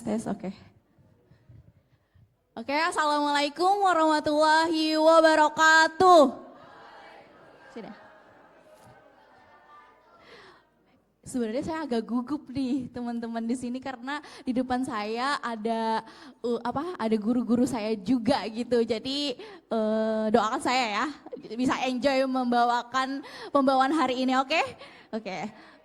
tes, oke. Oke, assalamualaikum warahmatullahi wabarakatuh. Sudah. Sebenarnya saya agak gugup nih teman-teman di sini karena di depan saya ada ada guru-guru saya juga gitu. Jadi doakan saya ya bisa enjoy membawakan pembawaan hari ini, oke?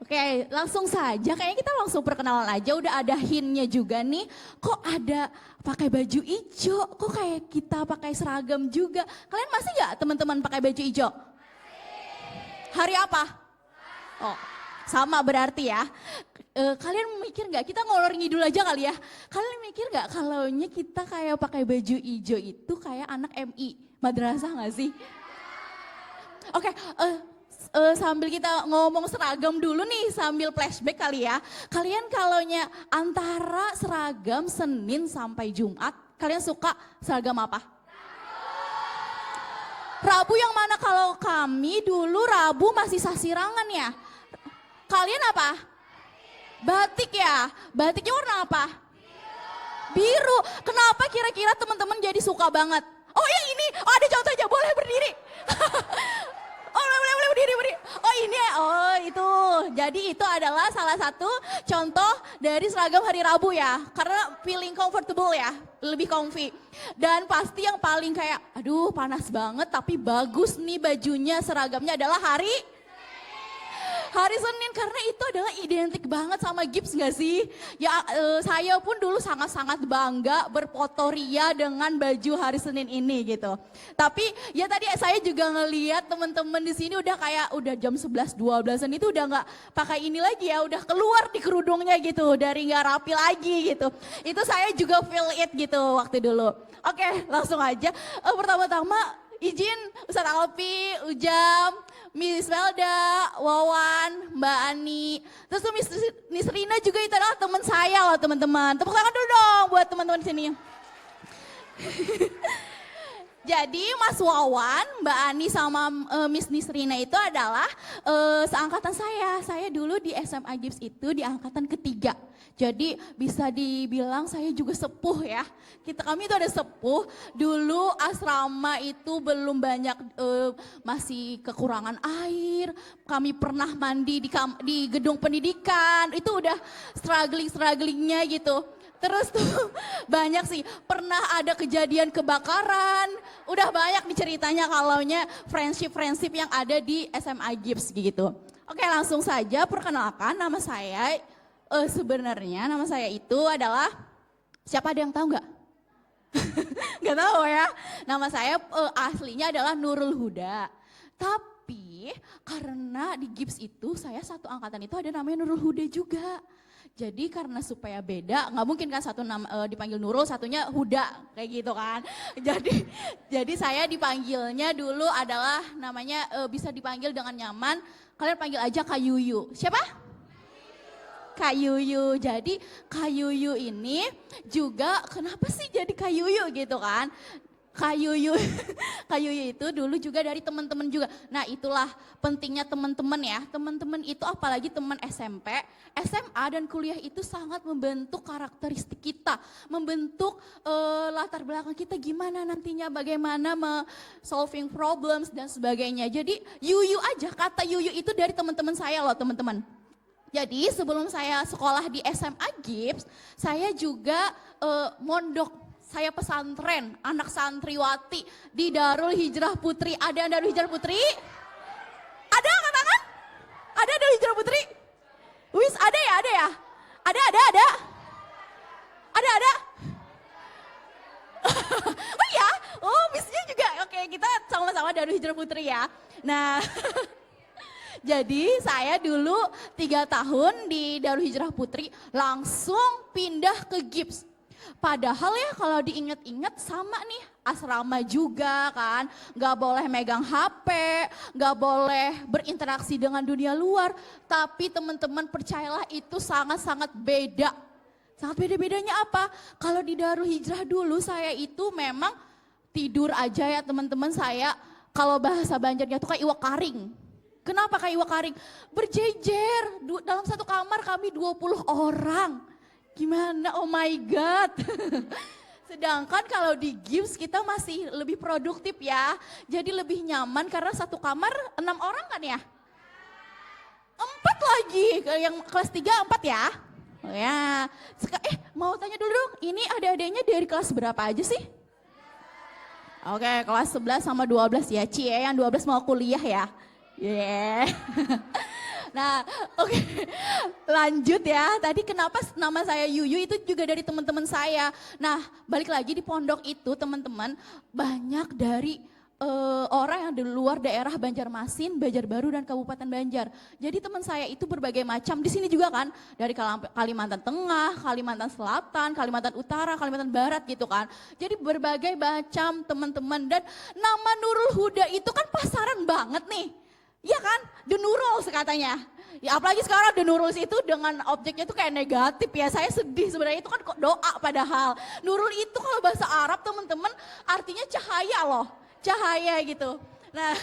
Oke, langsung saja kayaknya kita langsung perkenalan aja, udah ada hintnya juga nih. Kok ada pakai baju hijau, kok kayak kita pakai seragam juga. Kalian masih gak teman-teman pakai baju hijau? Hari apa? Oh, sama berarti ya. Kalian mikir gak, kita ngolor ngidul aja kali ya. Kalian mikir gak kalau kita kayak pakai baju hijau itu kayak anak MI, madrasah gak sih? Oke, sambil kita ngomong seragam dulu nih, sambil flashback kali ya. Kalian kalaunya antara seragam Senin sampai Jumat, kalian suka seragam apa? Rabu yang mana? Kalau kami dulu Rabu masih sasirangan ya. Kalian apa? Batik ya. Batiknya warna apa? Biru. Kenapa kira-kira teman-teman jadi suka banget? Oh yang ini, oh ada contohnya, boleh berdiri. Oh boleh berdiri. Oh ini, oh itu. Jadi itu adalah salah satu contoh dari seragam hari Rabu ya. Karena feeling comfortable ya, lebih comfy. Dan pasti yang paling kayak, aduh panas banget tapi bagus nih bajunya, seragamnya adalah hari Senin, karena itu adalah identik banget sama Gibbs gak sih? Ya saya pun dulu sangat-sangat bangga berfoto ria dengan baju hari Senin ini gitu. Tapi ya tadi saya juga ngeliat teman-teman di sini udah kayak udah jam 11-12an itu udah gak pakai ini lagi ya, udah keluar di kerudungnya gitu, dari gak rapi lagi gitu. Itu saya juga feel it gitu waktu dulu. Oke, langsung aja. Pertama-tama izin Ustadz Alpi, Ujam, Miss Melda, Wawan, Mbak Ani, terus tuh Miss Rina juga itu adalah teman saya loh teman-teman. Tepuk tangan dulu dong buat teman-teman di sini. Jadi Mas Wawan, Mbak Ani sama Miss Nisrina itu adalah seangkatan saya. Saya dulu di SMA Gibbs itu di angkatan ketiga. Jadi bisa dibilang saya juga sepuh ya. Kami itu ada sepuh. Dulu asrama itu belum banyak, masih kekurangan air. Kami pernah mandi di gedung pendidikan. Itu udah strugglingnya gitu. Terus tuh banyak sih, pernah ada kejadian kebakaran, udah banyak nih ceritanya kalaunya friendship yang ada di SMA Gibbs gitu. Oke, langsung saja perkenalkan nama saya, sebenarnya nama saya itu adalah, siapa ada yang tahu nggak? Nggak tahu ya, nama saya aslinya adalah Nurul Huda. Tapi karena di Gibbs itu saya satu angkatan itu ada namanya Nurul Huda juga. Jadi karena supaya beda, nggak mungkin kan satu nama dipanggil Nurul, satunya Huda kayak gitu kan. Jadi saya dipanggilnya dulu adalah namanya bisa dipanggil dengan nyaman. Kalian panggil aja Kak Yuyu. Siapa? Kak Yuyu. Jadi Kak Yuyu ini juga kenapa sih jadi Kak Yuyu gitu kan? Kak Yuyu itu dulu juga dari teman-teman juga. Nah itulah pentingnya teman-teman ya. Teman-teman itu apalagi teman SMP, SMA dan kuliah itu sangat membentuk karakteristik kita. Membentuk latar belakang kita gimana nantinya, bagaimana solving problems dan sebagainya. Jadi Yuyu aja, kata Yuyu itu dari teman-teman saya loh teman-teman. Jadi sebelum saya sekolah di SMA Gibbs, saya juga mondok. Saya pesantren, anak santriwati di Darul Hijrah Putri. Ada yang Darul Hijrah Putri? Ada angkat tangan? Ada Darul Hijrah Putri? Wis ada ya? Ada. Ada. Oh iya? Oh Wisnya juga. Oke, kita sama-sama Darul Hijrah Putri ya. Nah, jadi saya dulu 3 tahun di Darul Hijrah Putri langsung pindah ke Gibbs. Padahal ya kalau diingat-ingat sama nih asrama juga kan, gak boleh megang HP, gak boleh berinteraksi dengan dunia luar. Tapi teman-teman percayalah itu sangat-sangat beda. Sangat beda-bedanya apa? Kalau di Darul Hijrah dulu saya itu memang tidur aja ya teman-teman saya. Kalau bahasa Banjarnya tuh kayak iwak karing. Kenapa kayak iwak karing? Berjejer, dalam satu kamar kami 20 orang. Gimana? Oh my God. Sedangkan kalau di Gibbs kita masih lebih produktif ya. Jadi lebih nyaman karena satu kamar 6 orang kan ya? 4 lagi, yang kelas 3 4 ya. Oh ya, mau tanya dulu dong, ini adik-adiknya dari kelas berapa aja sih? Oke, kelas 11 sama 12 ya, Cie yang 12 mau kuliah ya. Yeah. Nah, oke. Lanjut ya. Tadi kenapa nama saya Yuyu itu juga dari teman-teman saya. Nah, balik lagi di pondok itu teman-teman banyak dari orang yang di luar daerah Banjarmasin, Banjarbaru dan Kabupaten Banjar. Jadi teman saya itu berbagai macam. Di sini juga kan dari Kalimantan Tengah, Kalimantan Selatan, Kalimantan Utara, Kalimantan Barat gitu kan. Jadi berbagai macam teman-teman dan nama Nurul Huda itu kan pasaran banget nih. Iya kan? The Nurul katanya. Ya apalagi sekarang The Nurul itu dengan objeknya itu kayak negatif ya. Saya sedih sebenarnya itu kan kok doa padahal. Nurul itu kalau bahasa Arab teman-teman artinya cahaya loh. Cahaya gitu. Nah,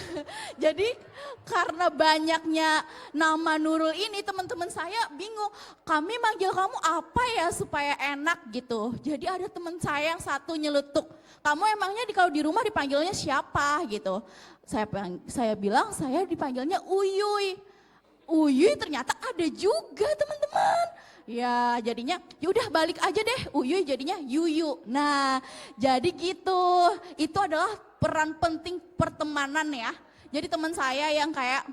jadi karena banyaknya nama Nurul ini teman-teman saya bingung. Kami manggil kamu apa ya supaya enak gitu. Jadi ada teman saya yang satu nyeletuk. Kamu emangnya kalau di rumah dipanggilnya siapa gitu. Saya bilang saya dipanggilnya Uyuy. Uyuy ternyata ada juga teman-teman. Ya jadinya yaudah balik aja deh Uyuy jadinya Yuyu. Nah jadi gitu. Itu adalah peran penting pertemanan ya. Jadi teman saya yang kayak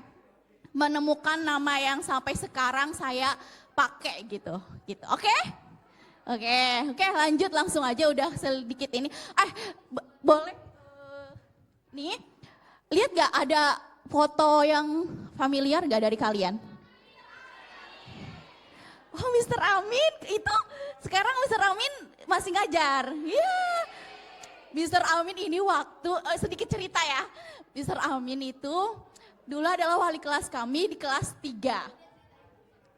menemukan nama yang sampai sekarang saya pakai gitu. Oke? Oke, lanjut langsung aja udah sedikit ini. Boleh nih lihat gak ada foto yang familiar gak dari kalian? Oh Mr. Amin itu sekarang Mr. Amin masih ngajar. Yeah. Mr. Amin ini waktu sedikit cerita ya. Mr. Amin itu dulu adalah wali kelas kami di kelas 3.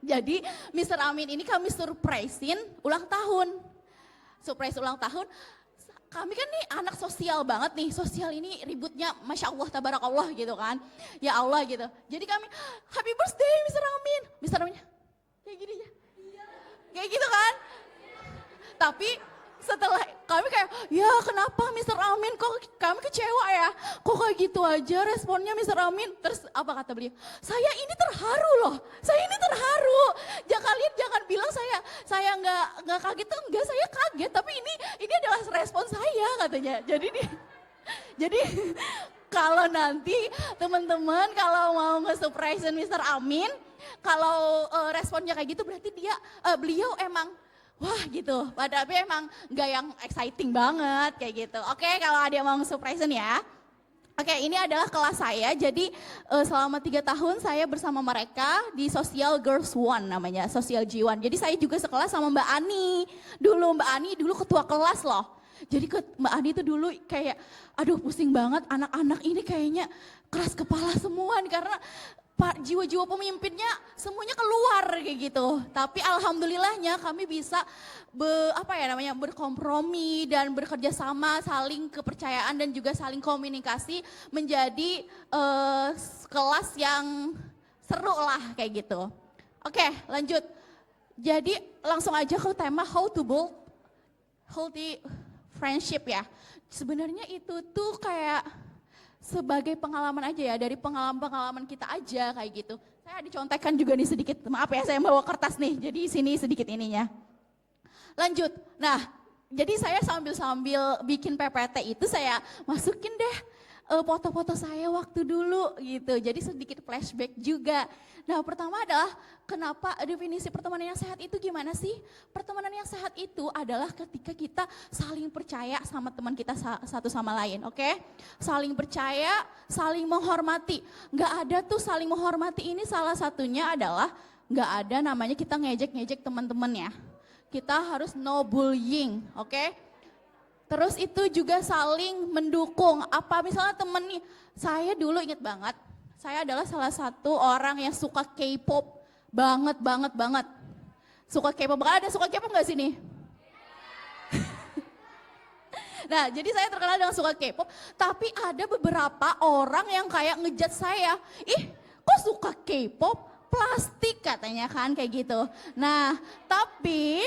Jadi Mr. Amin ini kami surprisein ulang tahun. Surprise ulang tahun. Kami kan nih anak sosial banget nih. Sosial ini ributnya Masya Allah tabarakallah gitu kan. Ya Allah gitu. Jadi kami happy birthday Mr. Amin. Mr. Amin kayak gini ya. Kayak gitu kan. Tapi setelah kami kayak ya kenapa Mr. Amin kok kami kecewa ya. Kok kayak gitu aja responnya Mr. Amin. Terus apa kata beliau? Saya ini terharu loh. Saya ini terharu. Kalian jangan bilang saya nggak kaget tuh enggak saya kaget tapi ini adalah respon saya katanya. Jadi kalau nanti teman-teman kalau mau nge-surprisein Mr. Amin kalau responnya kayak gitu berarti beliau emang wah gitu, padahal emang nggak yang exciting banget kayak gitu. Oke, kalau ada yang mau surprisein ya. Oke, ini adalah kelas saya, jadi selama 3 tahun saya bersama mereka di Social Girls One namanya, Social G1. Jadi saya juga sekelas sama Mbak Ani, Mbak Ani dulu ketua kelas loh. Jadi Mbak Ani itu dulu kayak, aduh pusing banget anak-anak ini kayaknya keras kepala semua nih, karena jiwa-jiwa pemimpinnya semuanya keluar kayak gitu. Tapi alhamdulillahnya kami bisa berkompromi dan bekerja sama, saling kepercayaan dan juga saling komunikasi menjadi kelas yang seru lah kayak gitu. Oke, lanjut. Jadi langsung aja ke tema how to build healthy friendship ya. Sebenarnya itu tuh kayak sebagai pengalaman aja ya, dari pengalaman-pengalaman kita aja kayak gitu. Saya dicontekan juga nih sedikit, maaf ya saya bawa kertas nih, jadi sini sedikit ininya. Lanjut, nah jadi saya sambil bikin PPT itu saya masukin deh foto-foto saya waktu dulu gitu, jadi sedikit flashback juga. Nah pertama adalah kenapa definisi pertemanan yang sehat itu gimana sih? Pertemanan yang sehat itu adalah ketika kita saling percaya sama teman kita satu sama lain, oke? Saling percaya, saling menghormati. Nggak ada tuh saling menghormati ini salah satunya adalah nggak ada namanya kita ngejek-ngejek teman-teman ya. Kita harus no bullying, oke? Terus itu juga saling mendukung. Apa misalnya temen nih, saya dulu inget banget, saya adalah salah satu orang yang suka K-pop banget. Suka K-pop, ada suka K-pop gak sini? Nah jadi saya terkenal dengan suka K-pop, tapi ada beberapa orang yang kayak ngejudge saya, ih kok suka K-pop? Plastik katanya kan kayak gitu. Nah tapi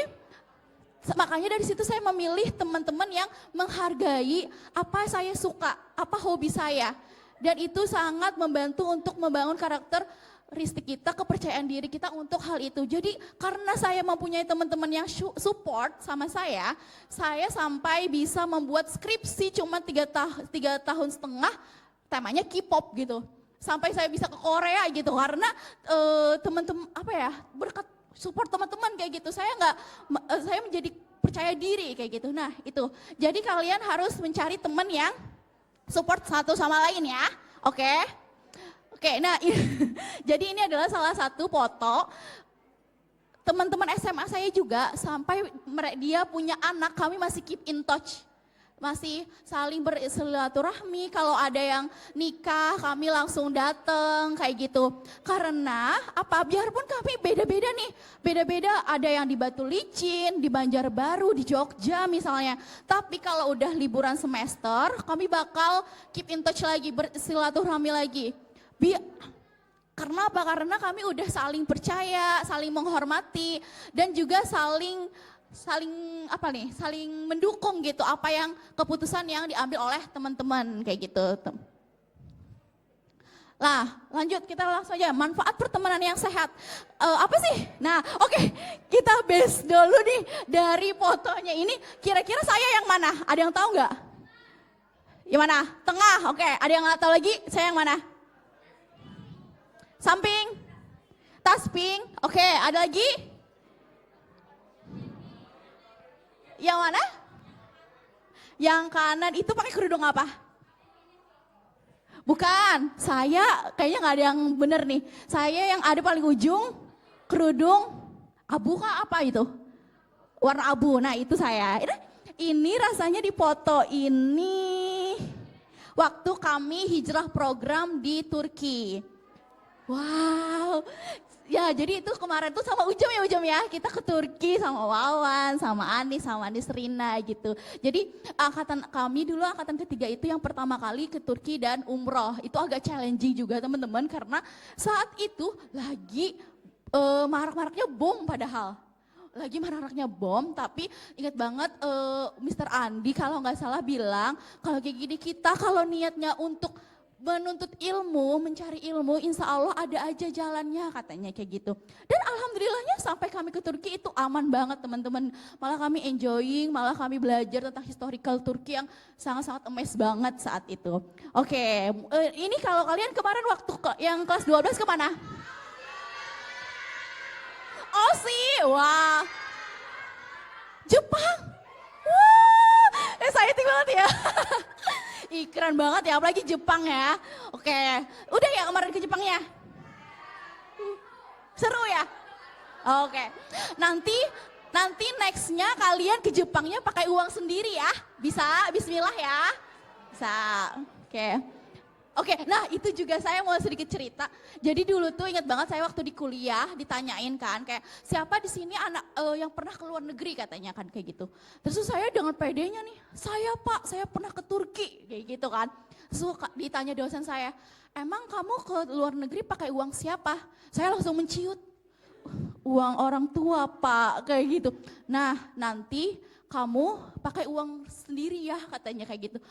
Makanya dari situ saya memilih teman-teman yang menghargai apa saya suka, apa hobi saya. Dan itu sangat membantu untuk membangun karakteristik kita, kepercayaan diri kita untuk hal itu. Jadi karena saya mempunyai teman-teman yang support sama saya sampai bisa membuat skripsi cuma 3 tahun setengah, temanya K-pop gitu. Sampai saya bisa ke Korea gitu karena teman-teman berkat support teman-teman kayak gitu. Saya menjadi percaya diri kayak gitu. Nah itu, jadi kalian harus mencari teman yang support satu sama lain ya, oke? Oke, nah jadi ini adalah salah satu foto teman-teman SMA saya juga sampai dia punya anak, kami masih keep in touch. Masih saling bersilaturahmi, kalau ada yang nikah kami langsung datang kayak gitu. Karena biarpun kami beda-beda nih, beda-beda, ada yang di Batu Licin, di Banjarbaru, di Jogja misalnya. Tapi kalau udah liburan semester, kami bakal keep in touch lagi, bersilaturahmi lagi. Karena apa? Karena kami udah saling percaya, saling menghormati, dan juga saling mendukung gitu apa yang keputusan yang diambil oleh teman-teman kayak gitu. Lah, lanjut kita langsung aja, manfaat pertemanan yang sehat. Apa sih? Nah, oke, kita base dulu nih dari fotonya ini. Kira-kira saya yang mana? Ada yang tahu nggak? Yang mana? Tengah, oke. Ada yang nggak tahu lagi? Saya yang mana? Samping? Tasping? Oke, ada lagi? Yang mana? Yang kanan itu pakai kerudung apa? Bukan, saya kayaknya nggak ada yang bener nih. Saya yang ada paling ujung, kerudung abu kah apa itu? Warna abu, nah itu saya. Ini rasanya di foto ini waktu kami hijrah program di Turki. Wow, ya jadi itu kemarin tuh sama Ujum ya, kita ke Turki sama Wawan, sama Anis Rina gitu. Jadi kami dulu angkatan ketiga itu yang pertama kali ke Turki dan umroh. Itu agak challenging juga teman-teman karena saat itu lagi marak-maraknya bom padahal. Lagi marak-maraknya bom, tapi ingat banget Mr. Andi kalau nggak salah bilang kalau kayak gini kita kalau niatnya untuk menuntut ilmu, mencari ilmu, insya Allah ada aja jalannya katanya kayak gitu. Dan alhamdulillahnya sampai kami ke Turki itu aman banget teman-teman. Malah kami enjoying, malah kami belajar tentang historical Turki yang sangat-sangat amazed banget saat itu. Oke, ini kalau kalian kemarin waktu yang kelas 12 kemana? Oh sih, wah. Jepang. Wah, exciting banget ya. Keren banget ya, apalagi Jepang ya. Oke, udah ya kemarin ke Jepangnya? Seru ya? Oke, nanti nextnya kalian ke Jepangnya pakai uang sendiri ya? Bisa? Bismillah ya? Bisa, oke. Oke, nah itu juga saya mau sedikit cerita. Jadi dulu tuh ingat banget saya waktu di kuliah ditanyain kan kayak siapa di sini anak yang pernah ke luar negeri katanya kan kayak gitu. Terus saya dengan pedenya nih, saya Pak, saya pernah ke Turki kayak gitu kan. Terus ditanya dosen saya, emang kamu ke luar negeri pakai uang siapa? Saya langsung menciut, uang orang tua Pak kayak gitu. Nah nanti kamu pakai uang sendiri ya katanya kayak gitu.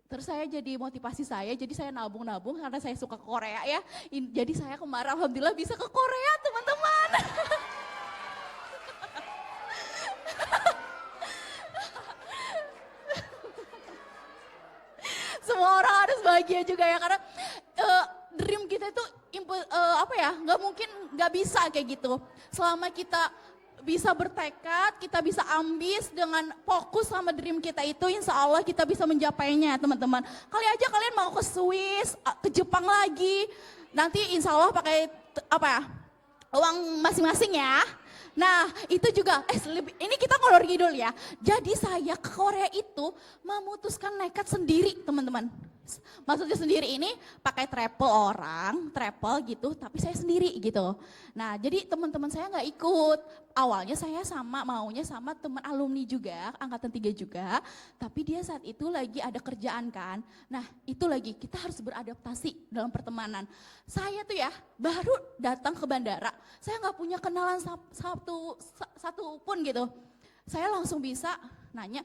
Terus saya jadi motivasi jadi saya nabung-nabung karena saya suka ke Korea ya. Jadi saya kemarin alhamdulillah bisa ke Korea teman-teman. Semua orang harus bahagia juga ya karena dream kita itu nggak mungkin nggak bisa kayak gitu. Selama kita bisa bertekad, kita bisa ambis dengan fokus sama dream kita itu, insya Allah kita bisa menjapainya teman-teman. Kali aja kalian mau ke Swiss, ke Jepang lagi, nanti insya Allah pakai uang masing-masing ya. Nah itu juga, ini kita ngelor ngidul ya. Jadi saya ke Korea itu memutuskan nekat sendiri teman-teman. Maksudnya sendiri ini pakai travel gitu, tapi saya sendiri gitu. Nah jadi teman-teman saya nggak ikut. Awalnya saya maunya sama teman alumni juga, angkatan 3 juga. Tapi dia saat itu lagi ada kerjaan kan. Nah itu lagi kita harus beradaptasi dalam pertemanan. Saya tuh ya baru datang ke bandara, saya nggak punya kenalan satu pun gitu. Saya langsung bisa nanya,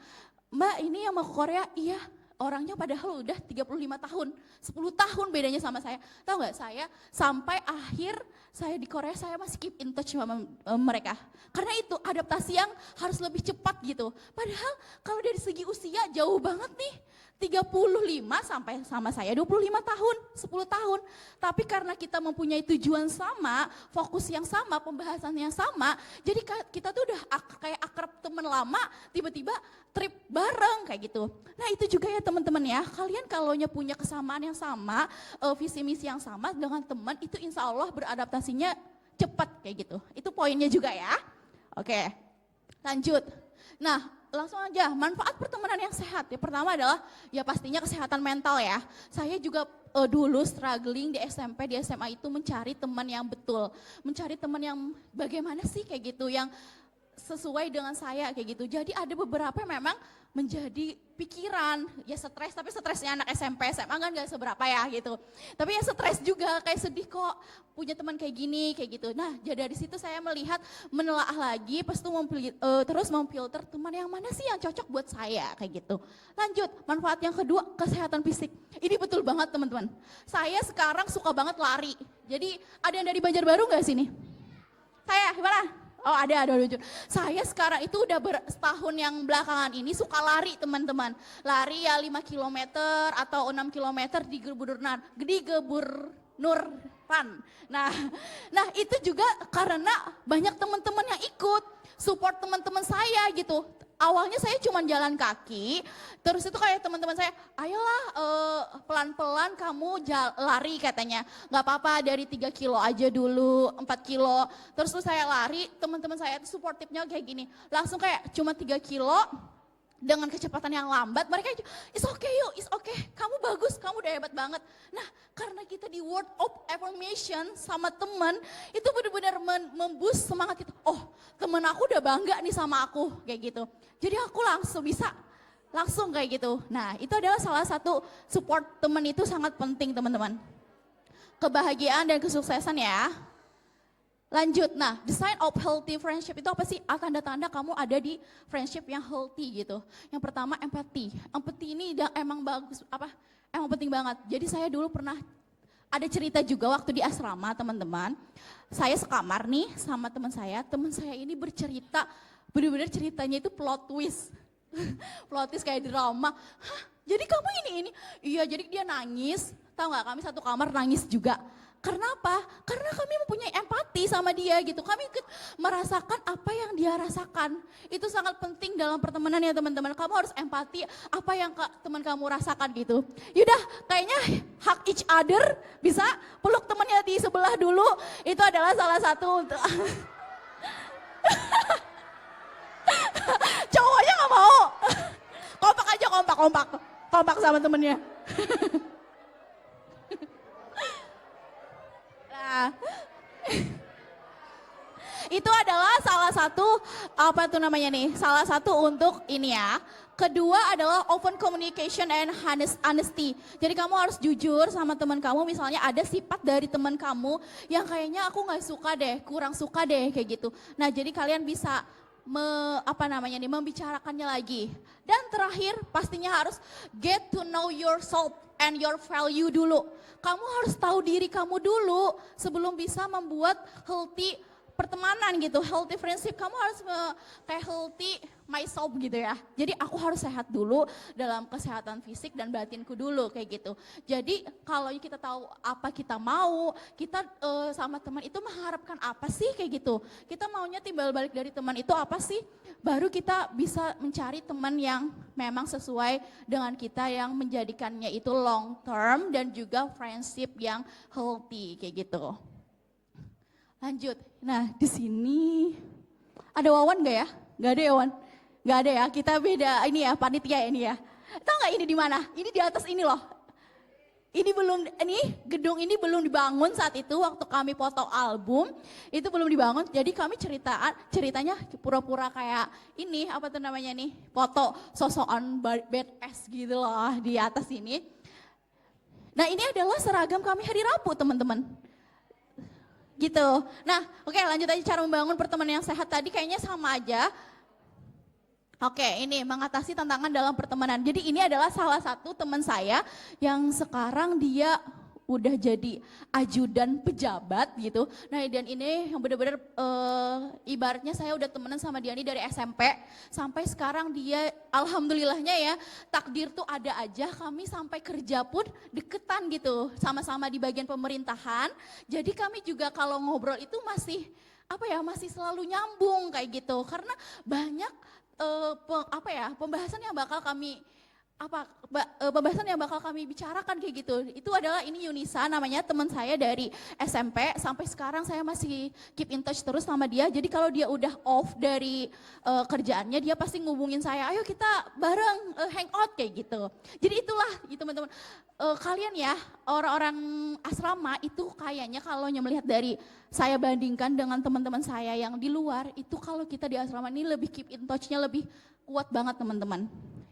Mbak ini yang mau ke Korea? Iya, orangnya padahal udah 35 tahun, 10 tahun bedanya sama saya. Tahu nggak, saya sampai akhir saya di Korea saya masih keep in touch sama mereka. Karena itu adaptasi yang harus lebih cepat gitu. Padahal kalau dari segi usia jauh banget nih. 35 sampai sama saya 25 tahun, 10 tahun. Tapi karena kita mempunyai tujuan sama, fokus yang sama, pembahasan yang sama, jadi kita tuh udah kayak akrab teman lama, tiba-tiba trip bareng kayak gitu. Nah itu juga ya teman-teman ya, kalian kalau punya kesamaan yang sama, visi misi yang sama dengan teman, itu insya Allah beradaptasinya cepat kayak gitu. Itu poinnya juga ya. Oke, lanjut. Nah, langsung aja, manfaat pertemanan yang sehat. Yang pertama adalah ya pastinya kesehatan mental ya. Saya juga dulu struggling di SMP, di SMA itu mencari teman yang betul. Mencari teman yang bagaimana sih kayak gitu, yang sesuai dengan saya kayak gitu. Jadi ada beberapa yang memang menjadi pikiran, ya stres, tapi stresnya anak SMP, SMA kan gak seberapa ya gitu. Tapi ya stres juga, kayak sedih kok punya teman kayak gini, kayak gitu. Nah jadi dari situ saya melihat, menelaah lagi, pas itu terus memfilter teman yang mana sih yang cocok buat saya, kayak gitu. Lanjut, manfaat yang kedua, kesehatan fisik. Ini betul banget teman-teman. Saya sekarang suka banget lari. Jadi ada yang dari Banjarbaru gak sini? Saya, gimana? Oh ada lucu. Saya sekarang itu udah setahun yang belakangan ini suka lari teman-teman. Lari ya 5 kilometer atau 6 kilometer di Gebur Nur Run. Nah itu juga karena banyak teman-teman yang ikut, support teman-teman saya gitu. Awalnya saya cuma jalan kaki, terus itu kayak teman-teman saya, ayolah pelan-pelan kamu lari katanya. Gak apa-apa dari 3 kilo aja dulu, 4 kilo. Terus saya lari, teman-teman saya itu supportive-nya kayak gini. Langsung kayak cuma 3 kilo, dengan kecepatan yang lambat, mereka it's okay yuk, it's okay, kamu bagus, kamu udah hebat banget. Nah karena kita di word of affirmation sama teman, itu benar-benar memboost semangat kita. Oh teman aku udah bangga nih sama aku, kayak gitu. Jadi aku langsung kayak gitu. Nah itu adalah salah satu support teman itu sangat penting teman-teman. Kebahagiaan dan kesuksesan ya. Lanjut, nah design of healthy friendship itu apa sih? Tanda-tanda kamu ada di friendship yang healthy gitu. Yang pertama empathy. Empathy ini emang bagus, emang penting banget. Jadi saya dulu pernah ada cerita juga waktu di asrama teman-teman. Saya sekamar nih sama teman saya ini bercerita, benar-benar ceritanya itu plot twist. Plot twist kayak drama. Hah, jadi kamu ini? Iya, jadi dia nangis, tahu nggak, kami satu kamar nangis juga. Karena apa? Karena kami mempunyai empati sama dia gitu. Kami merasakan apa yang dia rasakan. Itu sangat penting dalam pertemanan ya teman-teman. Kamu harus empati apa yang teman kamu rasakan gitu. Yaudah, kayaknya hug each other, bisa peluk temannya di sebelah dulu. Itu adalah salah satu untuk cowoknya nggak mau. Kompak aja, kompak sama temennya. Nah, itu adalah salah satu salah satu untuk ini ya. Kedua adalah open communication and honesty. Jadi kamu harus jujur sama teman kamu, misalnya ada sifat dari teman kamu yang kayaknya aku nggak suka deh, kurang suka deh kayak gitu. Nah jadi kalian bisa membicarakannya lagi. Dan terakhir pastinya harus get to know yourself and your value dulu. Kamu harus tahu diri kamu dulu sebelum bisa membuat healthy pertemanan gitu, healthy friendship. Kamu harus kayak healthy myself gitu ya. Jadi aku harus sehat dulu dalam kesehatan fisik dan batinku dulu kayak gitu. Jadi kalau kita tahu apa kita mau, kita sama teman itu mengharapkan apa sih kayak gitu. Kita maunya timbal balik dari teman itu apa sih? Baru kita bisa mencari teman yang memang sesuai dengan kita, yang menjadikannya itu long term dan juga friendship yang healthy kayak gitu. Lanjut. Nah, di sini ada Wawan gak ya? Gak ada ya, Wawan? Gak ada ya, kita beda ini ya, panitia ini ya. Tahu gak ini di mana? Ini di atas ini loh. Gedung ini belum dibangun saat itu waktu kami foto album, itu belum dibangun. Jadi kami ceritanya pura-pura kayak ini, foto sosokan badass gitu loh di atas ini. Nah, ini adalah seragam kami hari Rabu, teman-teman. Gitu. Nah, oke, lanjut aja cara membangun pertemanan yang sehat tadi kayaknya sama aja. Oke, ini mengatasi tantangan dalam pertemanan. Jadi ini adalah salah satu teman saya yang sekarang dia udah jadi ajudan pejabat gitu. Nah dan ini yang benar-benar ibaratnya saya udah temenan sama dia ini dari SMP sampai sekarang dia alhamdulillahnya ya takdir tuh ada aja kami sampai kerja pun deketan gitu sama-sama di bagian pemerintahan. Jadi kami juga kalau ngobrol itu masih apa ya masih selalu nyambung kayak gitu karena banyak pembahasan yang bakal kami pembahasan yang bakal kami bicarakan kayak gitu. Itu adalah ini Yunisa namanya teman saya dari SMP sampai sekarang saya masih keep in touch terus sama dia. Jadi kalau dia udah off dari kerjaannya dia pasti ngubungin saya, ayo kita bareng hangout kayak gitu. Jadi itulah itu teman-teman. Kalian ya orang-orang asrama itu kayaknya kalau melihat dari saya bandingkan dengan teman-teman saya yang di luar itu kalau kita di asrama ini lebih keep in touch-nya lebih kuat banget teman-teman.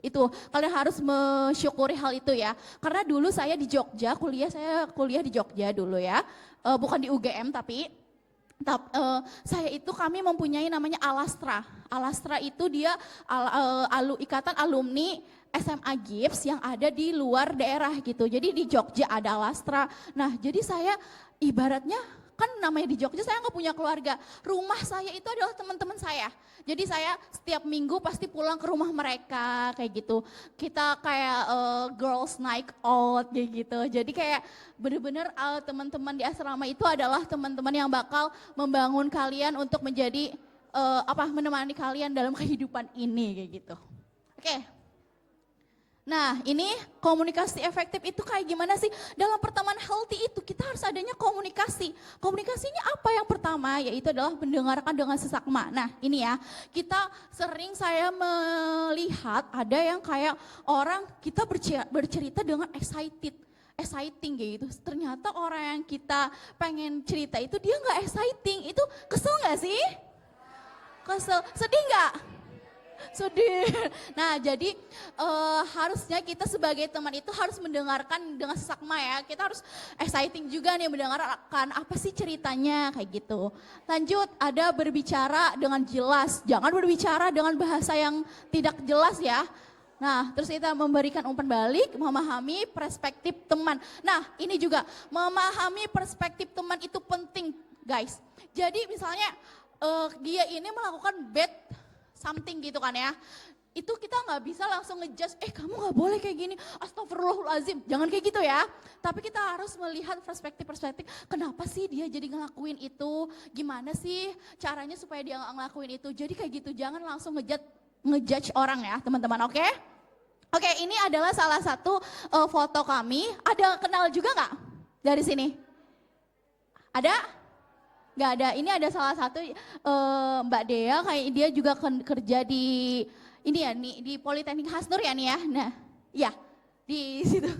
Itu kalian harus mensyukuri hal itu ya. Karena dulu saya di Jogja, saya kuliah di Jogja dulu ya. Bukan di UGM tapi saya itu kami mempunyai namanya Alastra. Alastra itu dia ikatan alumni SMA GIPS yang ada di luar daerah gitu. Jadi di Jogja ada Alastra. Nah jadi saya ibaratnya kan namanya di Jogja saya nggak punya keluarga. Rumah saya itu adalah teman-teman saya. Jadi saya setiap minggu pasti pulang ke rumah mereka kayak gitu. Kita kayak girls night out kayak gitu. Jadi kayak benar-benar teman-teman di asrama itu adalah teman-teman yang bakal membangun kalian untuk menjadi menemani kalian dalam kehidupan ini kayak gitu. Oke. Nah ini komunikasi efektif itu kayak gimana sih? Dalam pertemanan healthy itu kita harus adanya komunikasi. Komunikasinya apa yang pertama? Yaitu adalah mendengarkan dengan sesakma. Nah ini ya, saya melihat ada yang kayak orang kita bercerita dengan exciting kayak gitu. Ternyata orang yang kita pengen cerita itu dia nggak exciting. Itu kesel nggak sih? Kesel, sedih nggak? Sedih. Nah jadi harusnya kita sebagai teman itu harus mendengarkan dengan sesakma ya. Kita harus exciting juga nih mendengarkan apa sih ceritanya kayak gitu. Lanjut ada berbicara dengan jelas. Jangan berbicara dengan bahasa yang tidak jelas ya. Nah terus kita memberikan umpan balik, memahami perspektif teman. Nah ini juga memahami perspektif teman itu penting guys. Jadi misalnya dia ini melakukan bad something gitu kan ya, itu kita nggak bisa langsung ngejudge, kamu nggak boleh kayak gini, astagfirullahaladzim, jangan kayak gitu ya. Tapi kita harus melihat perspektif, kenapa sih dia jadi ngelakuin itu, gimana sih caranya supaya dia nggak ngelakuin itu. Jadi kayak gitu, jangan langsung ngejudge orang ya teman-teman, oke? Oke, ini adalah salah satu foto kami, ada kenal juga nggak dari sini? Ada? Nggak ada, ini ada salah satu Mbak Dea, kayak dia juga kerja di ini ya, di Politeknik Hasnur ya nih ya. Nah, ya di situ.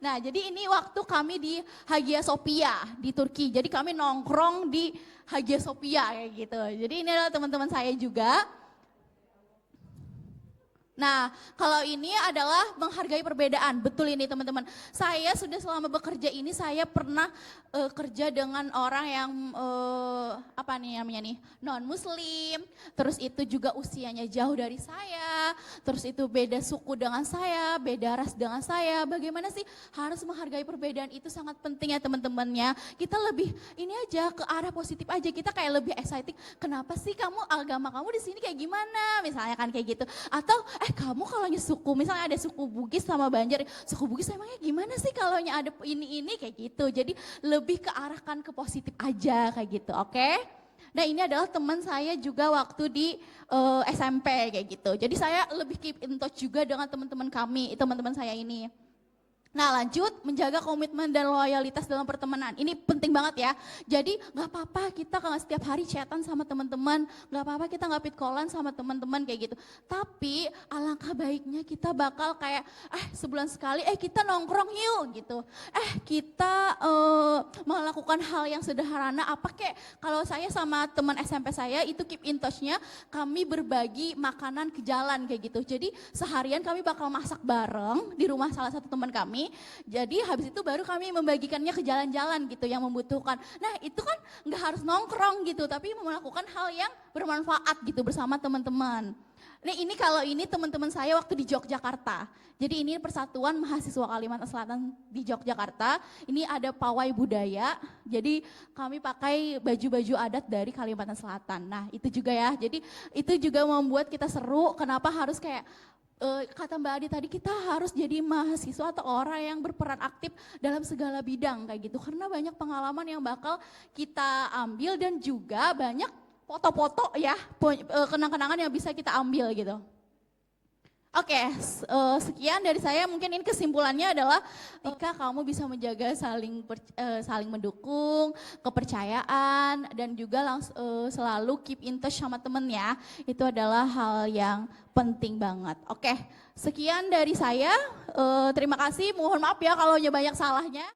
Nah, jadi ini waktu kami di Hagia Sophia di Turki. Jadi kami nongkrong di Hagia Sophia kayak gitu. Jadi ini adalah teman-teman saya juga. Nah, kalau ini adalah menghargai perbedaan. Betul ini teman-teman. Saya sudah selama bekerja ini saya pernah kerja dengan orang yang non muslim, terus itu juga usianya jauh dari saya, terus itu beda suku dengan saya, beda ras dengan saya. Bagaimana sih harus menghargai perbedaan itu sangat penting ya teman-temannya. Kita lebih ini aja ke arah positif aja. Kita kayak lebih exciting. Kenapa sih agama kamu di sini kayak gimana? Misalnya kan kayak gitu. Atau kamu kalau suku, misalnya ada suku Bugis sama Banjar, suku Bugis emangnya gimana sih kalau ada ini kayak gitu. Jadi lebih ke arahkan ke positif aja kayak gitu, oke? Nah ini adalah teman saya juga waktu di SMP kayak gitu. Jadi saya lebih keep in touch juga dengan teman-teman saya ini. Nah lanjut, menjaga komitmen dan loyalitas dalam pertemanan. Ini penting banget ya. Jadi gak apa-apa kita nggak setiap hari chatan sama teman-teman. Gak apa-apa kita nggak fit callan sama teman-teman kayak gitu. Tapi alangkah baiknya kita bakal kayak, sebulan sekali, kita nongkrong yuk gitu. Kita melakukan hal yang sederhana. Apa kayak, kalau saya sama teman SMP saya itu keep in touch-nya, kami berbagi makanan ke jalan kayak gitu. Jadi seharian kami bakal masak bareng di rumah salah satu teman kami. Jadi habis itu baru kami membagikannya ke jalan-jalan gitu yang membutuhkan. Nah itu kan nggak harus nongkrong gitu, tapi melakukan hal yang bermanfaat gitu bersama teman-teman. Ini kalau ini teman-teman saya waktu di Yogyakarta. Jadi ini Persatuan Mahasiswa Kalimantan Selatan di Yogyakarta. Ini ada pawai budaya. Jadi kami pakai baju-baju adat dari Kalimantan Selatan. Nah itu juga ya. Jadi itu juga membuat kita seru. Kenapa harus kayak kata Mbak Adi tadi, kita harus jadi mahasiswa atau orang yang berperan aktif dalam segala bidang kayak gitu. Karena banyak pengalaman yang bakal kita ambil dan juga banyak foto-foto ya, kenang-kenangan yang bisa kita ambil gitu. Oke, sekian dari saya. Mungkin ini kesimpulannya adalah jika kamu bisa menjaga saling mendukung, kepercayaan, dan juga selalu keep in touch sama temen ya, itu adalah hal yang penting banget. Oke, sekian dari saya. Terima kasih. Mohon maaf ya kalau banyak salahnya.